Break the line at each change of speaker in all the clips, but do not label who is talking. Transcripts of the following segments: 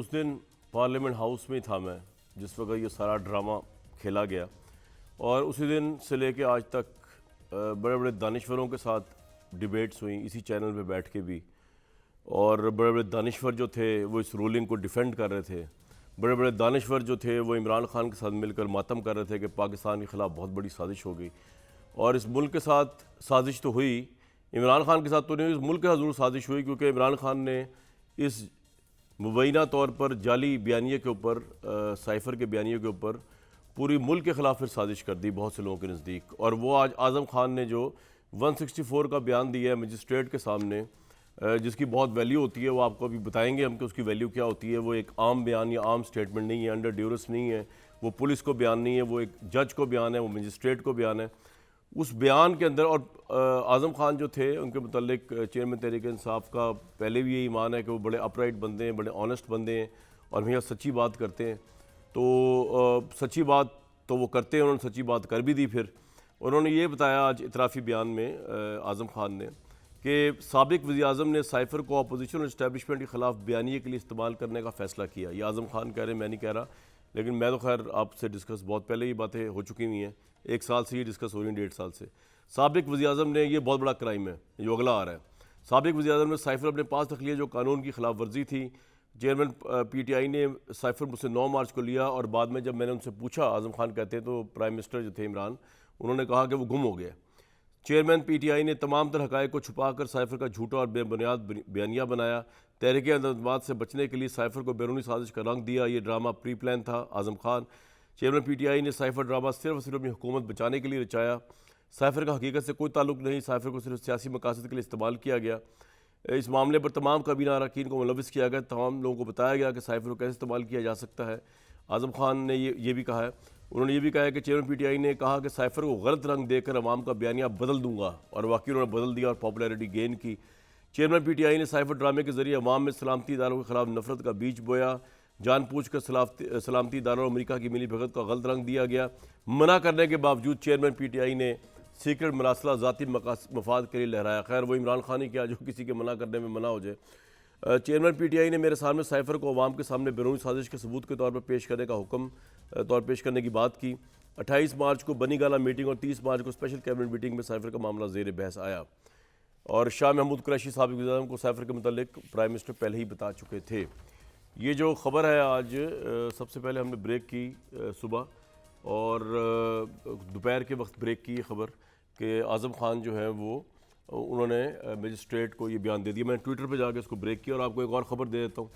उस दिन parliament house में ही था मैं जिस वक्त ये सारा ड्रामा खेला गया, और उसी दिन से लेके आज तक बड़े बड़े दानिश्वरों के साथ डिबेट्स हुई इसी चैनल पे बैठ के भी, और बड़े बड़े दानिश्वर जो थे वो इस रूलिंग को डिफेंड कर रहे थे। बड़े बड़े दानिश्वर जो थे वो इमरान खान के साथ मिलकर मातम कर रहे थे कि पाकिस्तान के ख़िलाफ़ बहुत बड़ी साजिश हो गई। और इस मुल्क के साथ साजिश तो हुई, इमरान खान के साथ तो नहीं हुई, इस मुल्क के साथ ज़रूर साजिश हुई, क्योंकि इमरान खान ने इस मुबैना तौर पर जाली बयानिए के ऊपर, साइफ़र के बयानिए के ऊपर पूरी मुल्क के ख़िलाफ़ फिर साजिश कर दी बहुत से लोगों के नज़दीक। और वो आज आज़म खान ने जो 164 का बयान दिया है मजिस्ट्रेट के सामने, जिसकी बहुत वैल्यू होती है, वो आपको अभी बताएंगे हम कि उसकी वैल्यू क्या होती है। वो एक आम बयान या आम स्टेटमेंट नहीं है, अंडर ड्यूरस नहीं है, वो पुलिस को बयान नहीं है, वो एक जज को बयान है, वो मजिस्ट्रेट को बयान है। उस बयान के अंदर, और आज़म खान जो थे उनके मुतालिक चेयरमैन तहरीक इंसाफ का पहले भी यही ईमान है कि वो बड़े अपराइट बंदे हैं, बड़े ऑनेस्ट बंदे हैं और भैया सच्ची बात करते हैं। तो सच्ची बात तो वो करते हैं, उन्होंने सच्ची बात कर भी दी। फिर उन्होंने ये बताया आज इतराफ़ी बयान में आज़म खान ने कि साबिक़ वज़ीर-ए-आज़म ने साइफ़र को अपोजिशन और इस्टेब्लिशमेंट के ख़िलाफ़ बयानिए के लिए इस्तेमाल करने का फ़ैसला किया। ये आज़म खान कह रहे हैं, मैं नहीं कह रहा, लेकिन मैं तो खैर आपसे डिस्कस बहुत पहले ही बातें हो चुकी हुई हैं, 1 साल से ये डिस्कस हो रही है, 1.5 साल से। साबिक़ वज़ीर-ए-आज़म ने, ये बहुत बड़ा क्राइम है जो अगला आ रहा है, साबिक़ वज़ीर-ए-आज़म ने साइफ़र अपने पास रख लिया जो कानून की खिलाफ वर्जी थी। चेयरमैन PTI ने साइफ़र मुझसे 9 मार्च को लिया, और बाद में जब मैंने उनसे पूछा, आज़म खान कहते हैं, तो प्राइम मिनिस्टर जो थे इमरान, उन्होंने कहा कि वो गुम हो गया। चेयरमैन PTI ने तमाम तरह हक़ाइक़ को छुपाकर साइफ़र का झूठा और बेबुनियाद बयानिया बनाया। तहरीक इंतज़ामात से बचने के लिए साइफ़र को बैरूनी साजिश का रंग दिया। ये ड्रामा प्री प्लान था। आज़म खान, चेयरमैन PTI ने साइफ़र ड्रामा सिर्फ और सिर्फ अपनी हुकूमत बचाने के लिए रचाया। साइफ़र का हकीकत से कोई ताल्लुक़ नहीं, साइफ़र को सिर्फ सियासी मकासद के लिए इस्तेमाल किया गया। इस मामले पर तमाम काबीना अरकान को मुलविस किया गया, तमाम लोगों को बताया गया कि साइफ़र को कैसे इस्तेमाल किया जा सकता है। आज़म खान ने ये भी कहा है, उन्होंने ये भी कहा है कि चेयरमैन PTI ने कहा कि साइफ़र को गलत रंग देकर अवाम का बयानिया बदल दूंगा, और वाकई उन्होंने बदल दिया और पॉपुलैरिटी गेन की। चेयरमैन PTI ने साइफ़र ड्रामे के ज़रिए अवाम में सलामती इदारों के ख़िलाफ़ नफरत का बीज बोया। जानबूझकर सलामती इदारों और अमरीका की मिली भगत का गलत रंग दिया गया। मना करने के बावजूद चेयरमैन PTI ने सीक्रेट मरासला ज़ाती मफाद के लिए लहराया। खैर वो इमरान खान ही क्या जो किसी के मना करने में मना हो जाए। चेयरमैन PTI ने मेरे सामने साइफ़र को अवाम के सामने बैरूनी साजिश के सबूत के तौर पर पेश करने का हुक्म तौर पेश करने की बात की। 28 मार्च को बनी गाला मीटिंग और 30 मार्च को स्पेशल कैबिनेट मीटिंग में साइफ़र का मामला ज़ेर बहस आया, और शाह महमूद कुरैशी साबिक़ वज़ीर-ए-आज़म को साइफ़र के मुतालिक प्राइम मिनिस्टर पहले ही बता चुके थे। ये जो ख़बर है आज, सबसे पहले हमने ब्रेक की सुबह, और दोपहर के वक्त ब्रेक की ये ख़बर कि आज़म खान जो है वो उन्होंने मजिस्ट्रेट को ये बयान दे दिया। मैंने ट्विटर पे जाके इसको ब्रेक किया, और आपको एक और ख़बर दे देता हूँ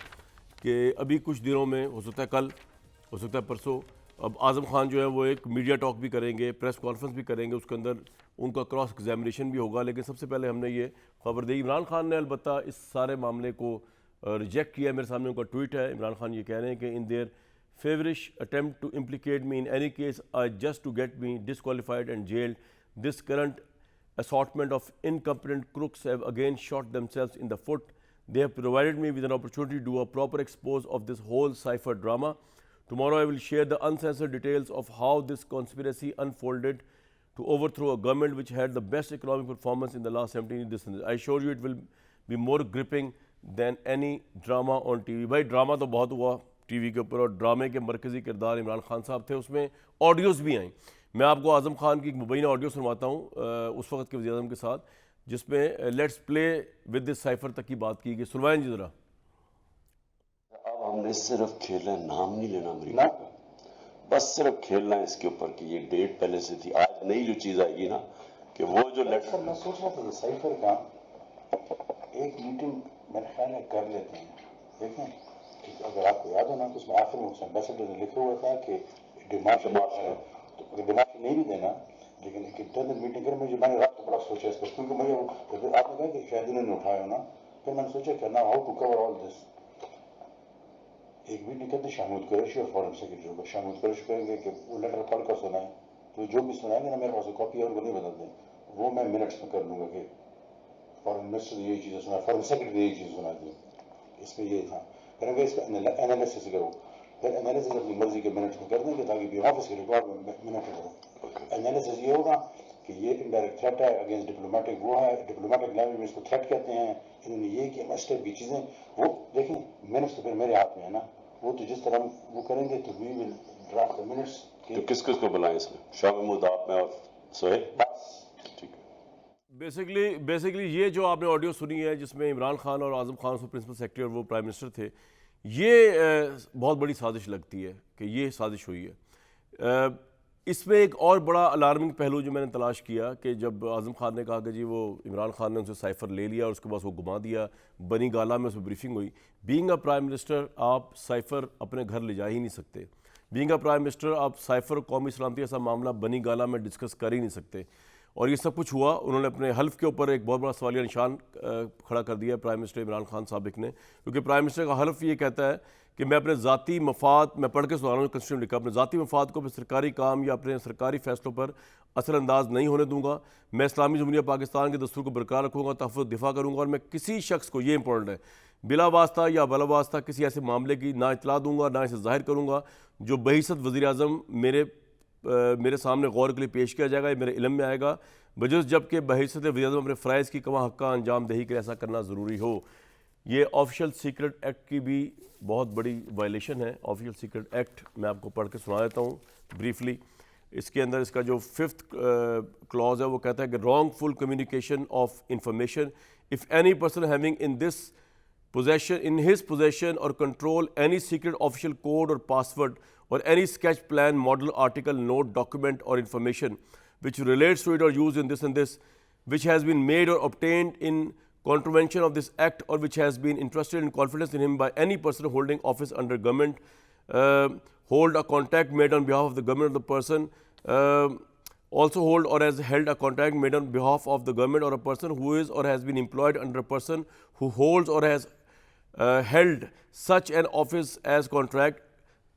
कि अभी कुछ दिनों में, हो सकता है कल, हो सकता है परसों, अब आज़म खान जो है वो एक मीडिया टॉक भी करेंगे, प्रेस कॉन्फ्रेंस भी करेंगे, उसके अंदर उनका क्रॉस एग्जामिनेशन भी होगा। लेकिन सबसे पहले हमने ये खबर दी। इमरान खान ने अलबत्ता इस सारे मामले को रिजेक्ट किया। मेरे सामने उनका ट्वीट है। इमरान खान ये कह रहे हैं कि in their feverish attempt to implicate me in any case just to get me disqualified and jailed, this current assortment of incompetent crooks have again shot themselves in the foot. They have provided me with an opportunity to do a proper expose of this whole cipher drama. Tomorrow I will share the uncensored details of how this conspiracy unfolded to overthrow a government which had the best economic performance in the last 17 years. I assure you it will be more gripping than any drama on TV. भाई drama तो बहुत हुआ TV के ऊपर, और ड्रामे के मरकज़ी किरदार इमरान खान साहब थे, उसमें ऑडियोज़ भी आई। मैं आपको आज़म खान की एक मुबैना ऑडियो सुनवाता हूँ उस वक्त के वज़ीर-ए-आज़म के साथ, जिसमें let's play with this cipher तक की बात की गई। सुनवाएं जी ज़रा।
अब हमने सिर्फ खेलना है, नाम नहीं लेना अमरीका का, बस सिर्फ खेलना है इसके ऊपर कि ये डेट पहले से थी। आज नई जो चीज़ आएगी ना, कि वो जो लेटर,
मैं सोच रहा था साइफर का एक मीटिंग मेरे ख्याल में कर लेते हैं। देखें कि अगर आपको याद हो ना, तो उसमें आखिर में उस एम्बेसडर ने लिखा हुआ था कि डिमांड है, तो अगर डिमांड नहीं भी देना, लेकिन एक इंटरनल मीटिंग करें। मुझे मैंने रात को बड़ा सोचा इस पर, क्योंकि मुझे आपने कहा कि शायद इन्होंने उठाया ना, फिर मैंने सोचा कि ना how to cover all this. एक मीटिंग करते शाहमूद कुरैशी और फॉरेन सेक्रेटरी होगा। शाहमूद कुरैशी कहेंगे कि वो लेटर पढ़ कर सुनाए, तो जो भी सुनाएंगे ना, मेरे पास कॉपी और वो नहीं बदल दें, वो मैं मिनट्स में कर लूँगा कि फॉरेन मिनिस्टर ने यही चीज़ें सुना, फॉरेन सेक्रेटरी ने यही चीज़ सुना दी, इसमें ये था। फिर अगर इसका एनालिसिस करो, फिर एनालिसिस अपनी मर्जी के मिनट्स में कर देंगे, ताकि भी ऑफिस के रिकॉर्ड में मिनट करो। एनालिसिस ये होगा कि ये इनडायरेक्ट थ्रेट है अगेंस्ट डिप्लोमेटिक, वो है डिप्लोमेटिक लैंग्वेज में इसको थ्रेट कहते हैं, इन्होंने ये किया, मैं स्टेप की चीजें वो देखें, मिनट्स तो फिर मेरे हाथ में है ना, वो तो जिस तरह वो करेंगे तो we will draft the minutes.
तो किस किस को बुलाएं इसमें? शाह महमूद, आप में और सोहेल?
बस
ठीक है।
बेसिकली ये जो आपने ऑडियो सुनी है जिसमें इमरान खान और आज़म खान उसमें प्रिंसिपल सेक्रेटरी और वो प्राइम मिनिस्टर थे, ये बहुत बड़ी साजिश लगती है कि ये साजिश हुई है। इसमें एक और बड़ा अलार्मिंग पहलू जो मैंने तलाश किया कि जब आज़म खान ने कहा कि जी वो इमरान खान ने उनसे साइफ़र ले लिया और उसके बाद वो घुमा दिया, बनी गाला में उसमें ब्रीफिंग हुई। बीइंग अ प्राइम मिनिस्टर आप साइफ़र अपने घर ले जा ही नहीं सकते। बीइंग अ प्राइम मिनिस्टर आप साइफ़र कौमी सलामती ऐसा मामला बनी गाला में डिस्कस कर ही नहीं सकते। और ये सब कुछ हुआ, उन्होंने अपने हल्फ के ऊपर एक बहुत बड़ा सवालिया निशान खड़ा कर दिया प्राइम मिनिस्टर इमरान खान साबिक ने, क्योंकि प्राइम मिनिस्टर का हल्फ ये कहता है कि मैं अपने ज़ाती मफाद, मैं पढ़ के सुना रहा हूँ कंस्टिट्यूशन लिखा, अपने ज़ाती मफाद को अपने सरकारी काम या अपने सरकारी फैसलों पर असरअंदाज नहीं होने दूंगा। मैं इस्लामी जमहूरिया पाकिस्तान के दस्तूर को बरकरार रखूँगा, तहफ़्फ़ुज़ दिफा करूँगा और मैं किसी शख्स को, ये इंपॉर्टेंट है, बिला वास्ता या बला वास्ता किसी ऐसे मामले की ना इतला दूंगा, ना इसे ज़ाहिर करूँगा जो बहिसत वज़ीर-ए-आज़म मेरे सामने गौर के लिए पेश किया जाएगा, ये मेरे इल्म में आएगा, बजुज़ जबकि बहिसत वज़ीर-ए-आज़म अपने फ़राइज़ की कमा हक़्क़ा अंजाम दही के लिए ऐसा करना ज़रूरी हो। ये ऑफिशियल सीक्रेट एक्ट की भी बहुत बड़ी वायलेशन है। ऑफिशियल सीक्रेट एक्ट मैं आपको पढ़ के सुना देता हूँ ब्रीफली। इसके अंदर इसका जो 5th क्लॉज है वो कहता है कि wrongful communication of information if any person having in his possession or control any secret official code or password or any sketch plan, model, article, note, document or information which relates to it or used in this and this, which has been made or obtained in contravention of this act or which has been entrusted in confidence in him by any person holding office under government, hold a contract made on behalf of the government of the person, also hold or has held a contract made on behalf of the government or a person who is or has been employed under a person who holds or has held such an office as contract.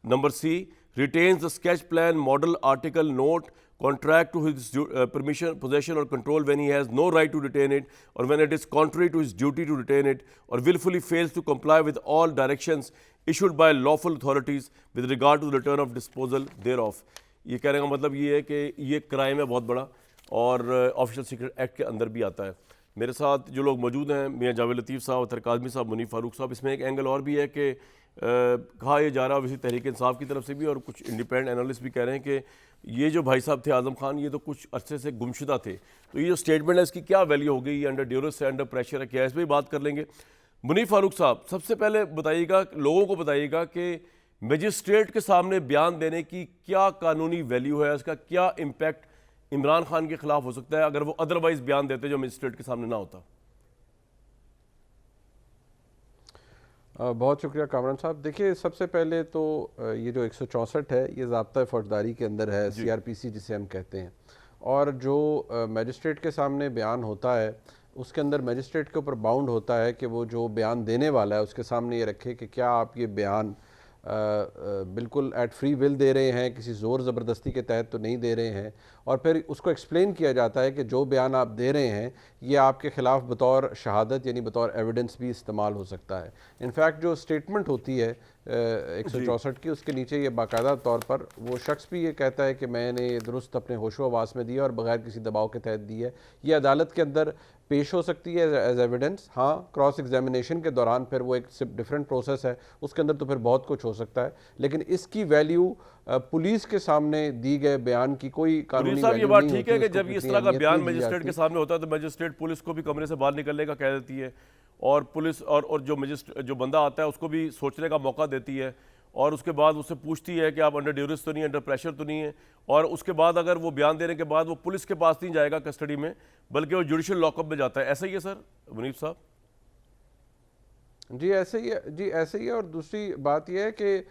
Number C, retains the sketch plan, model, article, note, contract to his permission, possession or control when he has no right to retain it or when it is contrary to his duty to retain it or willfully fails to comply with all directions issued by lawful authorities with regard to the return of disposal thereof. ये कहने का मतलब ये है कि ये crime है बहुत बड़ा और ऑफिशियल सीक्रेट एक्ट के अंदर भी आता है। मेरे साथ जो लोग मौजूद हैं, मियाँ जावेद लतीफ़ साहब, तरक आज़मी साहब, मुनीफ़ फ़ारूक साहब, इसमें एक एंगल और भी है कि कहा यह जा रहा है वैसे तहरीक इंसाफ की तरफ से भी और कुछ इंडिपेंडेंट एनालिस्ट भी कह रहे हैं कि ये जो भाई साहब थे आज़म खान, ये तो कुछ अरसे से गुमशुदा थे, तो ये जो स्टेटमेंट है इसकी क्या वैल्यू हो गई, ये अंडर ड्यूरेस है, अंडर प्रेशर है, क्या इस पर बात कर लेंगे। मुनीफ़ फ़ारूक साहब, सबसे पहले बताइएगा, लोगों को बताइएगा कि मजिस्ट्रेट के सामने बयान देने की क्या कानूनी वैल्यू है, इसका क्या इम्पैक्ट इमरान खान के खिलाफ हो सकता है अगर वो अदरवाइज बयान देते जो मजिस्ट्रेट के सामने ना होता।
बहुत शुक्रिया कामरान साहब। देखिए, सबसे पहले तो ये जो 164 है ये ज़ाब्ता फौजदारी के अंदर है, CRPC जिसे हम कहते हैं, और जो मजिस्ट्रेट के सामने बयान होता है उसके अंदर मजिस्ट्रेट के ऊपर बाउंड होता है कि वो जो बयान देने वाला है उसके सामने ये रखे कि क्या आप ये बयान बिल्कुल एट फ्री विल दे रहे हैं, किसी ज़ोर ज़बरदस्ती के तहत तो नहीं दे रहे हैं, और फिर उसको एक्सप्लेन किया जाता है कि जो बयान आप दे रहे हैं ये आपके ख़िलाफ़ बतौर शहादत यानी बतौर एविडेंस भी इस्तेमाल हो सकता है। इनफैक्ट जो स्टेटमेंट होती है 164 की, उसके नीचे ये बाकायदा तौर पर वो शख्स भी ये कहता है कि मैंने ये दुरुस्त अपने होशो हवास में दिया और बगैर किसी दबाव के तहत दी है। ये अदालत के अंदर पेश हो सकती है एज एविडेंस। हाँ, क्रॉस एग्जामिनेशन के दौरान फिर वो एक डिफरेंट प्रोसेस है, उसके अंदर तो फिर बहुत कुछ हो सकता है, लेकिन इसकी वैल्यू पुलिस के सामने दी गए बयान की कोई कानूनी
साहब, ये
वैल्यू
बात
नहीं
ठीक है कि जब इस तरह का बयान
होती,
मजिस्ट्रेट के सामने होता है तो मजिस्ट्रेट पुलिस को भी कमरे से बाहर निकलने का कह देती है और पुलिस और जो बंदा आता है उसको भी सोचने का मौका देती है और उसके बाद उससे पूछती है कि आप अंडर ड्यूरेस तो नहीं, अंडर प्रेशर तो नहीं है, और उसके बाद अगर वो बयान देने के बाद वो पुलिस के पास नहीं जाएगा कस्टडी में, बल्कि वो जुडिशियल लॉकअप में जाता है। ऐसा ही है सर मुनीफ साहब?
जी ऐसे ही है, जी ऐसे ही है। और दूसरी बात यह है कि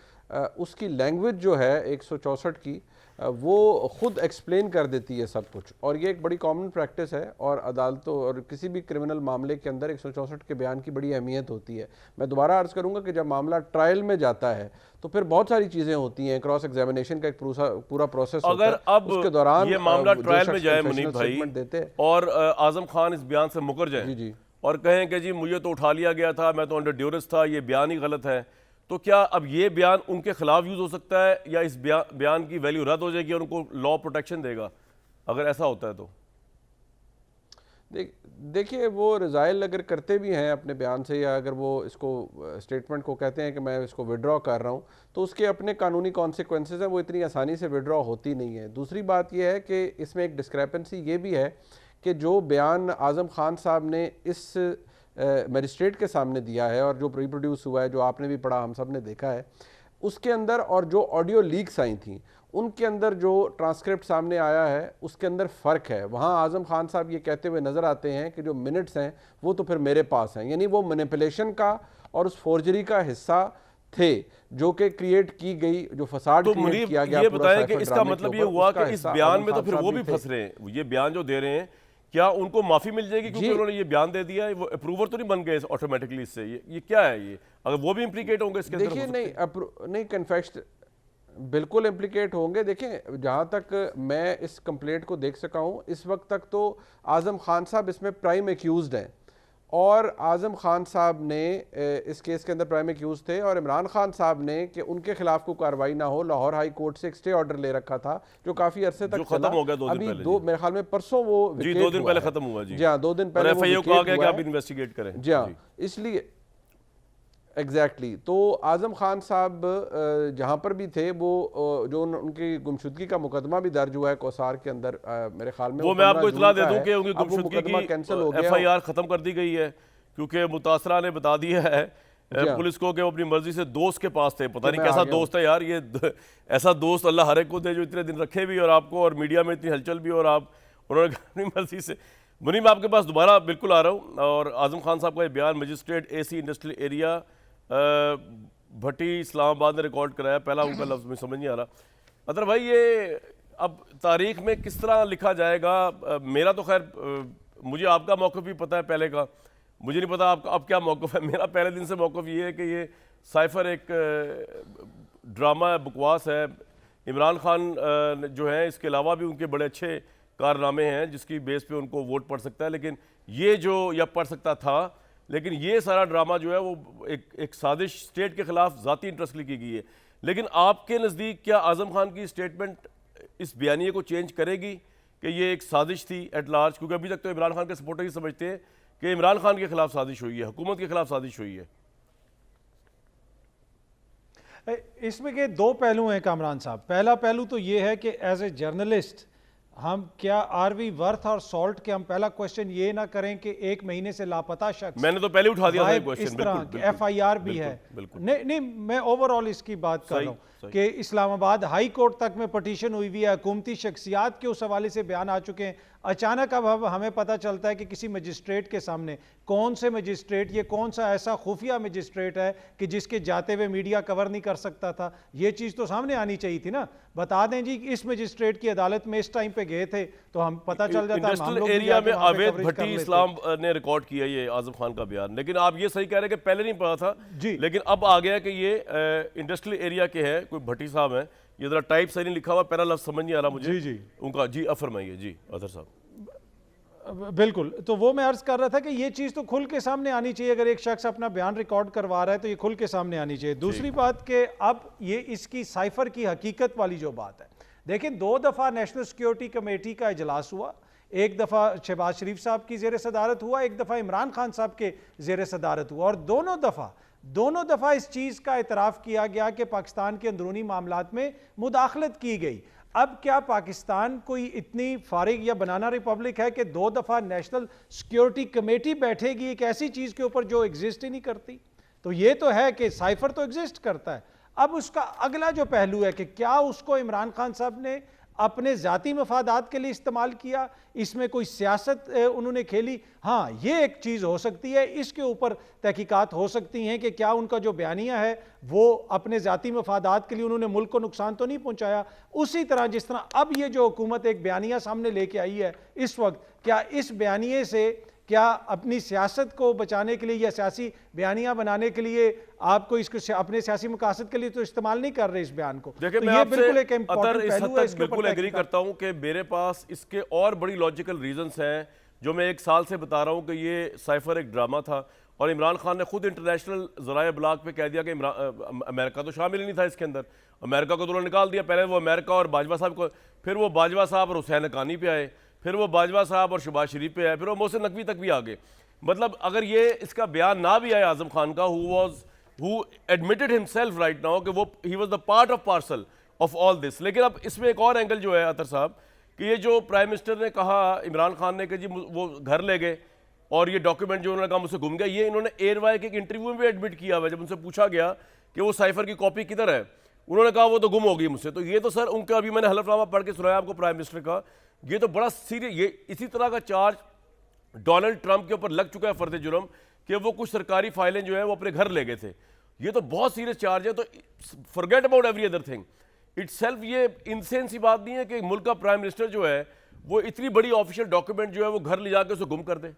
उसकी लैंग्वेज जो है 164 की वो ख़ुद एक्सप्लेन कर देती है सब कुछ, और ये एक बड़ी कॉमन प्रैक्टिस है और अदालतों और किसी भी क्रिमिनल मामले के अंदर 164 के बयान की बड़ी अहमियत होती है। मैं दोबारा अर्ज़ करूंगा कि जब मामला ट्रायल में जाता है तो फिर बहुत सारी चीज़ें होती हैं, क्रॉस एग्जामिनेशन का एक पूरा प्रोसेस होता है।
अगर अब
उसके दौरान
ये मामला ट्रायल में जाए मुनीफ भाई
देते हैं
और आज़म खान इस बयान से मुकर जाए
जी
और कहें कि जी मुझे तो उठा लिया गया था, मैं तो अंडर ड्यूरेस था, ये बयान ही गलत है, तो क्या अब ये बयान उनके खिलाफ यूज हो सकता है या इस बयान की वैल्यू रद्द हो जाएगी और उनको लॉ प्रोटेक्शन देगा अगर ऐसा होता है तो?
देखिए, वो रिज़ाइल अगर करते भी हैं अपने बयान से, या अगर वो इसको स्टेटमेंट को कहते हैं कि मैं इसको विड्रॉ कर रहा हूँ, तो उसके अपने कानूनी कॉन्सिक्वेंसेस हैं, वो इतनी आसानी से विड्रॉ होती नहीं है। दूसरी बात ये है कि इसमें एक डिस्क्रेपेंसी ये भी है कि जो बयान आज़म खान साहब ने इस मजिस्ट्रेट के सामने दिया है और जो रिप्रोड्यूस हुआ है, जो आपने भी पढ़ा, हम सब ने देखा है, उसके अंदर और जो ऑडियो लीक्स आई थी उनके अंदर जो ट्रांसक्रिप्ट सामने आया है उसके अंदर फ़र्क है। वहाँ आज़म खान साहब ये कहते हुए नज़र आते हैं कि जो मिनट्स हैं वो तो फिर मेरे पास हैं, यानी वो मैनिपुलेशन का और उस फोर्जरी का हिस्सा थे जो कि क्रिएट की गई, जो फसाद
तो
क्रिएट किया गया।
ये बताएं कि इसका मतलब ये हुआ कि इस बयान में तो फिर वो भी फंस रहे हैं, ये बयान जो दे रहे हैं, क्या उनको माफी मिल जाएगी क्योंकि उन्होंने ये बयान दे दिया है? वो अप्रूवर तो नहीं बन गए ऑटोमेटिकली इससे? ये क्या है? ये अगर वो भी इम्प्लीकेट होंगे इसके अंदर?
देखिए, नहीं कन्फेक्शन बिल्कुल इम्प्लीकेट होंगे। देखें, जहाँ तक मैं इस कंप्लेंट को देख सका हूँ, इस वक्त तक तो आज़म खान साहब इसमें प्राइम एक्यूज्ड हैं, और आज़म खान साहब ने इस केस के अंदर प्राइम एक्यूज थे, और इमरान खान साहब ने कि उनके खिलाफ कोई कार्रवाई ना हो, लाहौर हाई कोर्ट से एक स्टे ऑर्डर ले रखा था जो काफ़ी अरसे तक
खत्म हो गया।
अभी मेरे ख्याल में परसों वो
जी 2 दिन पहले खत्म हुआ। जी
हाँ, 2 दिन पहले
एफआईओ कहा गया कि आप इन्वेस्टिगेट करें।
जी हाँ, इसलिए एग्जैक्टली तो आज़म खान साहब जहाँ पर भी थे, वो जो उनकी गुमशुदगी का मुकदमा भी दर्ज हुआ है कौसार के अंदर, मेरे ख्याल में
वो मैं आपको इतला दे दूं कि उनकी गुमशुदगी की
कैंसिल हो गया,
एफआईआर खत्म कर दी गई है क्योंकि मुतासरा ने बता दिया है पुलिस को कि वो अपनी मर्जी से दोस्त के पास थे। पता नहीं कैसा दोस्त है यार ये, ऐसा दोस्त अल्लाह हर एक को दे जो इतने दिन रखे भी और आपको और मीडिया में इतनी हलचल भी, और आप उन्होंने अपनी मर्जी से। मुनीम, मैं आपके पास दोबारा बिल्कुल आ रहा हूँ, और आज़म खान साहब का ये बयान मजिस्ट्रेट AC इंडस्ट्रियल एरिया भट्टी इस्लामाबाद ने रिकॉर्ड कराया। पहला उनका लफ्ज़ में समझ नहीं आ रहा। अदर भाई, ये अब तारीख में किस तरह लिखा जाएगा? मेरा तो खैर, मुझे आपका मौक़िफ़ भी पता है पहले का, मुझे नहीं पता आपका अब क्या मौक़िफ़ है। मेरा पहले दिन से मौक़िफ़ ये है कि ये साइफ़र एक ड्रामा है, बकवास है। इमरान खान जो है, इसके अलावा भी उनके बड़े अच्छे कारनामे हैं जिसकी बेस पे उनको वोट पड़ सकता है, लेकिन ये जो या पड़ सकता था, लेकिन ये सारा ड्रामा जो है वो एक साजिश स्टेट के खिलाफ ज़ाती इंटरेस्ट की गई है। लेकिन आपके नज़दीक क्या आज़म खान की स्टेटमेंट इस बयानिए को चेंज करेगी कि ये एक साजिश थी एट लार्ज? क्योंकि अभी तक तो इमरान खान के सपोर्टर ही समझते हैं कि इमरान खान के खिलाफ साजिश हुई है, हुकूमत के खिलाफ साजिश हुई है।
इसमें के 2 पहलू हैं कामरान साहब। पहला पहलू तो ये है कि एज ए जर्नलिस्ट हम क्या आर वी वर्थ और सॉल्ट के, हम पहला क्वेश्चन ये ना करें कि 1 महीने से लापता शख्स,
मैंने तो पहले उठा दिया था क्वेश्चन,
इस तरह FIR भी है। नहीं, मैं ओवरऑल इसकी बात कर रहा हूँ कि इस्लामाबाद हाई कोर्ट तक में पटिशन हुई हुई है, हुकूमती शख्सियात के उस हवाले से बयान आ चुके हैं। अचानक अब हमें पता चलता है कि किसी मजिस्ट्रेट के सामने, कौन से मजिस्ट्रेट, ये कौन सा ऐसा खुफिया मजिस्ट्रेट है कि जिसके जाते हुए मीडिया कवर नहीं कर सकता था? ये चीज़ तो सामने आनी चाहिए थी ना। बता दें जी इस मजिस्ट्रेट की अदालत में इस टाइम पे गए थे तो हम पता चल जाता।
इंडस्ट्रियल एरिया में अवैध भट्टी इस्लाम ने रिकॉर्ड किया ये आज़म खान का बयान, लेकिन आप ये सही कह रहे हैं कि पहले नहीं पता था
जी,
लेकिन अब आ गया कि ये इंडस्ट्रियल एरिया के हैं, कोई भट्टी साहब हैं। ये जरा टाइप सही नहीं लिखा हुआ, पहला लफ्ज़ समझ नहीं आ रहा मुझे
जी
उनका। जी फरमाइए जी अदर साहब।
बिल्कुल, तो वो मैं अर्ज कर रहा था कि ये चीज़ तो खुल के सामने आनी चाहिए। अगर एक शख्स अपना बयान रिकॉर्ड करवा रहा है तो ये खुल के सामने आनी चाहिए। दूसरी बात कि अब ये इसकी साइफर की हकीकत वाली जो बात है, देखिए 2 दफ़ा नेशनल सिक्योरिटी कमेटी का इजलास हुआ, एक दफ़ा शहबाज शरीफ साहब की ज़ेर सदारत हुआ, एक दफ़ा इमरान खान साहब के ज़ेर सदारत हुआ, और दोनों दफ़ा इस चीज़ का इतराफ़ किया गया कि पाकिस्तान के अंदरूनी मामलात में मुदाखलत की गई। अब क्या पाकिस्तान कोई इतनी फारिग या बनाना रिपब्लिक है कि 2 दफ़ा नेशनल सिक्योरिटी कमेटी बैठेगी एक ऐसी चीज़ के ऊपर जो एग्जिस्ट ही नहीं करती? तो ये तो है कि साइफर तो एग्जिस्ट करता है। अब उसका अगला जो पहलू है कि क्या उसको इमरान खान साहब ने अपने ज़ाती मफादात के लिए इस्तेमाल किया, इसमें कोई सियासत उन्होंने खेली? हाँ, ये एक चीज़ हो सकती है, इसके ऊपर तहकीकात हो सकती हैं कि क्या उनका जो बयानिया है वो अपने ज़ाती मफादात के लिए उन्होंने मुल्क को नुकसान तो नहीं पहुंचाया। उसी तरह जिस तरह अब ये जो हुकूमत एक बयानिया सामने लेके आई है इस वक्त, क्या इस बयानिए से क्या अपनी सियासत को बचाने के लिए या सियासी बयानियां बनाने के लिए आपको इसको अपने सियासी मकासद के लिए तो इस्तेमाल नहीं कर रहे इस बयान को?
देखिए, मैं बिल्कुल एक इम्पोर्टेंट पहलू है, बिल्कुल एग्री करता हूं कि मेरे पास इसके और बड़ी लॉजिकल रीजंस हैं जो मैं 1 साल से बता रहा हूं कि ये साइफर एक ड्रामा था, और इमरान खान ने खुद इंटरनेशनल ज़राए ब्लाग पे कह दिया कि अमेरिका तो शामिल ही नहीं था इसके अंदर। अमेरिका को तो उन्होंने निकाल दिया। पहले वो अमेरिका और बाजवा साहब को, फिर वो बाजवा साहब और हुसैन हक्कानी पे आए, फिर वो बाजवा साहब और शहबाज शरीफ पे है, फिर वो मोहसिन नकवी तक भी आ गए। मतलब अगर ये इसका बयान ना भी आए आजम खान का, who admitted himself right now कि वो he was the part of parcel of all this. लेकिन अब इसमें एक और एंगल जो है अतर साहब कि ये जो प्राइम मिनिस्टर ने कहा इमरान खान ने कि जी वो घर ले गए और ये डॉक्यूमेंट जो उन्होंने कहा मुझसे गुम गया, ये इन्होंने एयरवाई के एक इंटरव्यू में भी एडमिट किया हुआ। जब उनसे पूछा गया कि वो साइफर की कॉपी किधर है, उन्होंने कहा वो तो गुम हो गई मुझसे। तो ये तो सर उनका, अभी मैंने हलफनामा पढ़ के सुनाया आपको प्राइम मिनिस्टर का, ये तो बड़ा सीरियस, ये इसी तरह का चार्ज डोनाल्ड ट्रंप के ऊपर लग चुका है फर्द जुर्म कि वो कुछ सरकारी फाइलें जो है वो अपने घर ले गए थे। ये तो बहुत सीरियस चार्ज है। तो forget about every other thing itself, ये इनसेन सी बात नहीं है कि मुल्क का प्राइम मिनिस्टर जो है वो इतनी बड़ी ऑफिशियल डॉक्यूमेंट जो है वो घर ले जाकर उसे गुम कर दे।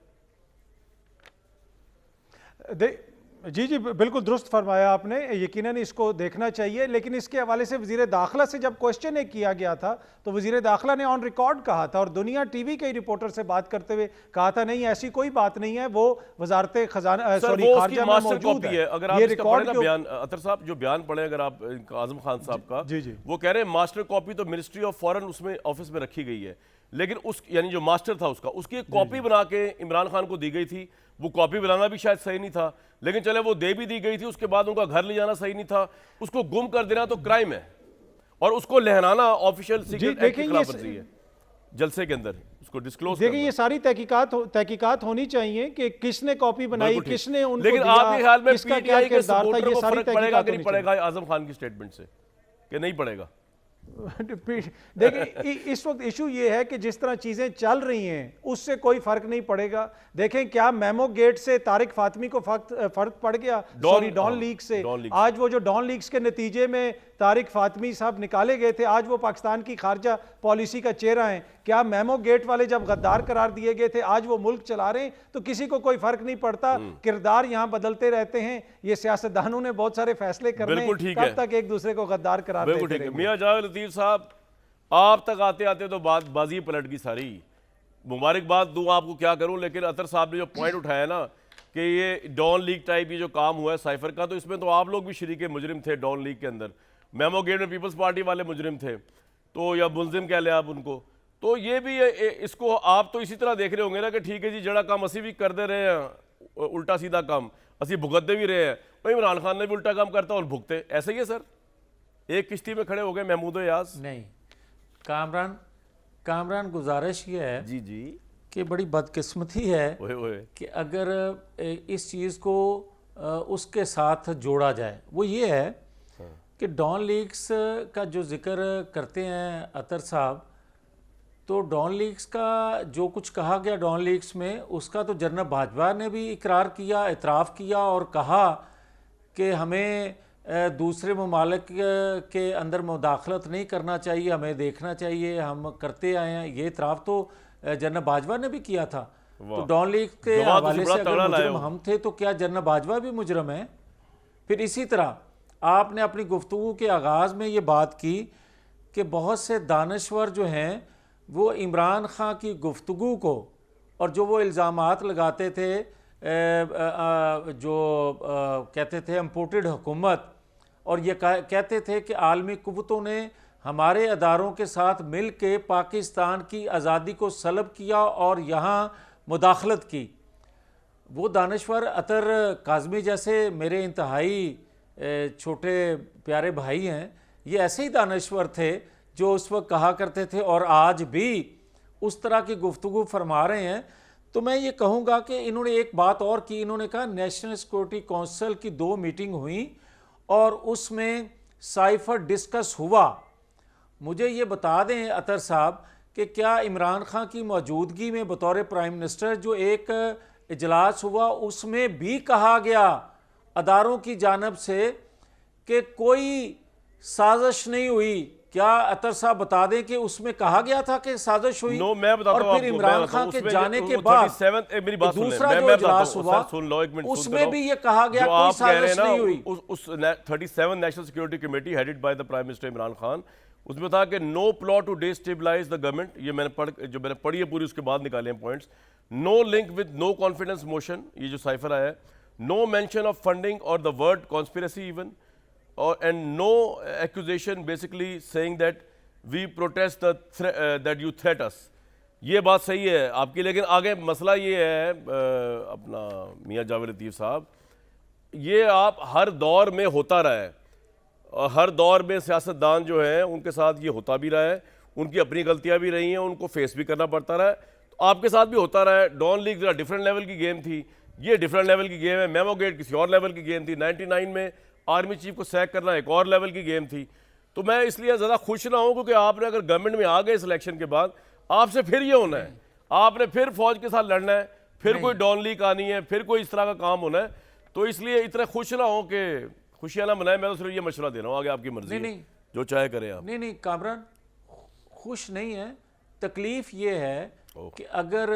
जी जी बिल्कुल दुरुस्त फरमाया आपने, यकीनन इसको देखना चाहिए। लेकिन इसके हवाले से वज़ीर दाखिला से जब क्वेश्चन एक किया गया था तो वज़ीर दाखिला ने ऑन रिकॉर्ड कहा था और दुनिया टीवी के रिपोर्टर से बात करते हुए कहा था नहीं ऐसी कोई बात नहीं है, वो वजारत खजाना सॉरी खारजा में मौजूद है।
अगर आप इसका पढ़े ना बयान अतर साहब, जो बयान पढ़े अगर आप आजम खान साहब का,
जी जी
वो कह रहे हैं मास्टर कॉपी तो मिनिस्ट्री ऑफ फॉरेन उसमें ऑफिस में रखी गई है, लेकिन उस यानी जो मास्टर था उसकी एक कॉपी बना के इमरान खान को दी गई थी। वो कॉपी बनाना भी शायद सही नहीं था, लेकिन चले वो दे भी दी गई थी, उसके बाद उनका घर ले जाना सही नहीं था। उसको गुम कर देना तो क्राइम है और उसको लहराना ऑफिशियल सीक्रेट एक्ट की खिलाफवर्जी है। जलसे के अंदर उसको डिस्क्लोज
देखिए ये सारी तहकीकात होनी चाहिए कि किसने कॉपी बनाई, किसने उनको
लेकिन
दिया,
आपके ख्याल में
किसका क्या
पीटीआई के
किरदार था,
सपोर्टर
ये
को
सारी
फर्क पड़ेगा कि नहीं
तहकीकात
पड़ेगा आजम खान की स्टेटमेंट से, कि नहीं पड़ेगा?
देखिए इस वक्त इशू ये है कि जिस तरह चीजें चल रही हैं उससे कोई फर्क नहीं पड़ेगा। देखें क्या मेमो गेट से तारिक फातमी को फर्क पड़ गया, सॉरी डॉन लीग से। आज वो जो डॉन लीग्स के नतीजे में तारिक फातमी साहब निकाले गए थे, आज वो पाकिस्तान की खारजा पॉलिसी का चेहरा है। क्या मेमो गेट वाले जब गद्दार करार दिए गए थे, आज वो मुल्क चला रहे हैं, तो किसी को कोई फर्क नहीं पड़ता। किरदार यहाँ बदलते रहते हैं, ये सियासतदानों ने बहुत सारे फैसले करने, कब तक एक दूसरे को गद्दार करार देते रहेंगे।
मियां जावेद लतीफ साहब, आप तक आते आते तो बाजी पलट गई सारी। मुबारकबाद दूं आपको, क्या करूं, लेकिन अतर साहब ने जो पॉइंट उठाया ना कि ये डॉन लीग टाइप ये जो काम हुआ है साइफर का, तो इसमें तो आप लोग भी शरीके मुजरिम थे डॉन लीग के अंदर। मेमो गेट में पीपल्स पार्टी वाले मुजरिम थे, तो या मुलजिम कह लें आप उनको। तो ये भी इसको आप तो इसी तरह देख रहे होंगे ना कि ठीक है जी जड़ा काम असी भी कर दे रहे हैं, उल्टा सीधा काम असी भुगतते भी रहे हैं, तो इमरान खान ने भी उल्टा काम करता और भुगते। ऐसे ही है सर, एक किश्ती में खड़े हो गए महमूद याज।
नहीं कामरान गुजारिश ये है
जी जी
कि बड़ी बदकिस्मती है
ओए
कि अगर इस चीज़ को उसके साथ जोड़ा जाए। वो ये है कि डॉन लीग्स का जो जिक्र करते हैं अतर साहब, तो डॉन लीग्स का जो कुछ कहा गया डॉन लीग्स में, उसका तो जनरल बाजवा ने भी इकरार किया, इतराफ़ किया और कहा कि हमें दूसरे ममालिक के अंदर मुदाखलत नहीं करना चाहिए, हमें देखना चाहिए, हम करते आए हैं। ये इतराफ़ तो जनरल बाजवा ने भी किया था। तो डॉन लीग के हवाले से अगर मुजरम हम थे तो क्या जनरल बाजवा भी मुजरम है? फिर इसी तरह आपने अपनी गुफ्तगू के आगाज़ में ये बात की कि बहुत से दानश्वर जो हैं वो इमरान खान की गुफ्तगू को और जो वो इल्ज़ामात लगाते थे, जो कहते थे इम्पोर्टेड हुकूमत, और ये कहते थे कि आलमी कुव्वतों ने हमारे अदारों के साथ मिल के पाकिस्तान की आज़ादी को सलब किया और यहाँ मुदाखलत की। वो दानश्वर अतर काज़मी जैसे मेरे इंतहाई छोटे प्यारे भाई हैं, ये ऐसे ही दानश्वर थे जो उस वक्त कहा करते थे और आज भी उस तरह की गुफ्तगू फरमा रहे हैं। तो मैं ये कहूँगा कि इन्होंने एक बात और की, इन्होंने कहा नेशनल सिक्योरिटी काउंसिल की 2 मीटिंग हुई और उसमें साइफर डिस्कस हुआ। मुझे ये बता दें अतर साहब कि क्या इमरान खान की मौजूदगी में बतौर प्राइम मिनिस्टर जो एक इजलास हुआ उसमें भी कहा गया अदारों की जानिब से कि कोई साजिश नहीं हुई? क्या अतर साहब बता दें कि उसमें कहा गया था कि साजिश हुई?
नो, मैं बताता हूं
और फिर इमरान खान के जाने के बाद
मेरी बात
दूसरा जो इजलास हुआ उसमें भी ये कहा गया कोई साजिश नहीं हुई।
उस 37 national security committee headed by the prime minister Imran Khan, उसमें था कि no plot to destabilise the government. ये मैंने पढ़ी है पूरी, उसके बाद निकाले हैं points. No link with no confidence motion, ये जो साइफर आया है। नो मेंशन ऑफ फंडिंग और the word conspiracy even, and no accusation basically saying that we protest that you threat us. ये बात सही है आपकी, लेकिन आगे मसला ये है अपना मियां जावेद लतीफ़ साहब, ये आप हर दौर में होता रहा है और हर दौर में सियासतदान जो हैं उनके साथ ये होता भी रहा है, उनकी अपनी गलतियां भी रही हैं, उनको फेस भी करना पड़ता रहा है। तो आपके साथ भी होता रहा है। डॉन लीग जरा डिफरेंट लेवल की गेम थी, ये डिफरेंट लेवल की गेम है। मेमो गेट किसी और लेवल की गेम थी। 99 में आर्मी चीफ को सैक करना एक और लेवल की गेम थी। तो मैं इसलिए ज़्यादा खुश ना हूँ क्योंकि आपने अगर गवर्नमेंट में आ गए इस इलेक्शन के बाद, आपसे फिर ये होना है, आपने फिर फौज के साथ लड़ना है, फिर कोई डॉन लीग आनी है, फिर कोई इस तरह का काम होना है। तो इसलिए इतना खुश ना हो कि खुशियाँ ना मनाएं। मैं तो सिर्फ ये मशवरा दे रहा हूँ, आगे आपकी मर्जी है, जो चाहे करें आप।
नहीं कामरान खुश नहीं है, तकलीफ ये है कि अगर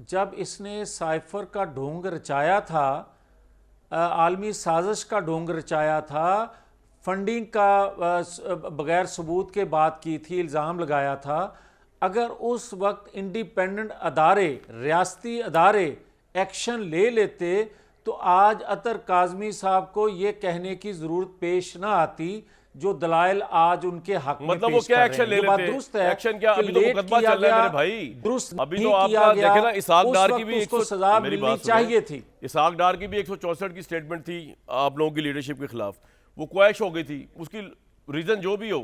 जब इसने साइफर का ढोंग रचाया था, आलमी साजिश का ढोंग रचाया था, फंडिंग का बगैर सबूत के बात की थी, इल्ज़ाम लगाया था, अगर उस वक्त इंडिपेंडेंट अदारे, रियासती अदारे एक्शन ले लेते तो आज अतर काज़मी साहब को ये कहने की ज़रूरत पेश ना आती जो दलाइल आज उनके हक में
मतलब वो क्या एक्शन ले लेते?
दुरुस्त है,
एक्शन क्या? अभी तो मुकदमा चल रहा है मेरे भाई।
दुरुस्त
अभी
नहीं
तो
किया
आपका
गया,
देखे ना, इसहाक डार
उस
की भी
वक्त उसको सजा मिलनी चाहिए थी।
इसहाक डार की भी 164 की स्टेटमेंट थी आप लोगों की लीडरशिप के खिलाफ, वो क्वैश हो गई थी, उसकी रीजन जो भी हो,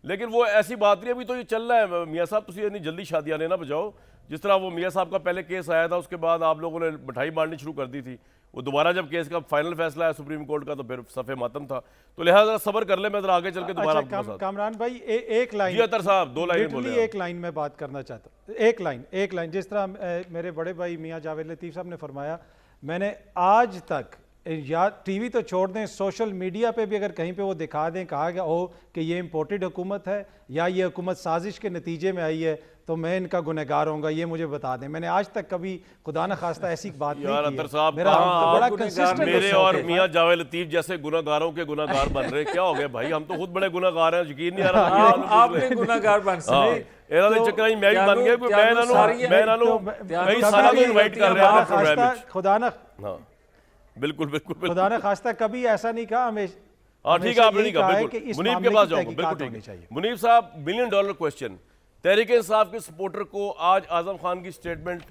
लेकिन वो ऐसी बात नहीं। अभी तो ये चल रहा है मियाँ साहब, तुम इतनी जल्दी शादियाँ ना बजाओ। जिस तरह वो मियाँ साहब का पहले केस आया था, उसके बाद आप लोगों ने मिठाई बांटनी शुरू कर दी थी। वो दोबारा जब केस का फाइनल फैसला है सुप्रीम कोर्ट का, तो फिर सफ़े मातम था। तो लिहाजा सब्र कर ले, मैं जरा आगे चल के दोबारा आपके साथ।
कामरान भाई एक लाइन,
जी अतर साहब 2 लाइन बोले।
एक लाइन में बात करना चाहता हूँ, एक लाइन जिस तरह मेरे बड़े भाई मियाँ जावेद लतीफ़ साहब ने फरमाया, मैंने आज तक या टीवी तो छोड़ दें, सोशल मीडिया पे भी अगर कहीं पे वो दिखा दें, कहा गया हो कि ये इम्पोर्टेड हुकूमत है या ये हुकूमत साजिश के नतीजे में आई है, तो मैं इनका गुनहगार होऊंगा, ये मुझे बता दें। मैंने आज तक कभी खुदा न खास्ता ऐसी बात नहीं की है। मेरा बड़ा कंसिस्टेंट
मेरे और मियां जावेद लतीफ जैसे गुनाहगारों के गुनाहगार बन रहे, क्या हो गया भाई? हम तो खुद बड़े गुनाहगार हैं, यकीन नहीं आ रहा।
आपने गुनाहगार बन सकते,
ਇਹਨਾਂ ਦੇ ਚੱਕਰਾਂ ਹੀ ਮੈਂ ਵੀ ਬਣ ਗਿਆ, ਕੋਈ ਮੈਂ ਇਹਨਾਂ ਨੂੰ ਕਈ ਸਾਲਾਂ ਤੋਂ ਇਨਵਾਈਟ ਕਰ ਰਿਹਾ था प्रोग्राम में।
खुदा न
हाँ बिल्कुल बिल्कुल
खुदा न खास्ता कभी ऐसा नहीं कहा, हमेशा
हाँ ठीक है, आपने नहीं कहा।
कि
बिल्कुल
इस
मुनीब
मामले
के पास
की
जाऊंगा, बिल्कुल
तहकीकात होनी
ठीक
चाहिए।
है। मुनीब साहब, $1 मिलियन क्वेश्चन, तहरीक इंसाफ के सपोर्टर को आज आजम खान की स्टेटमेंट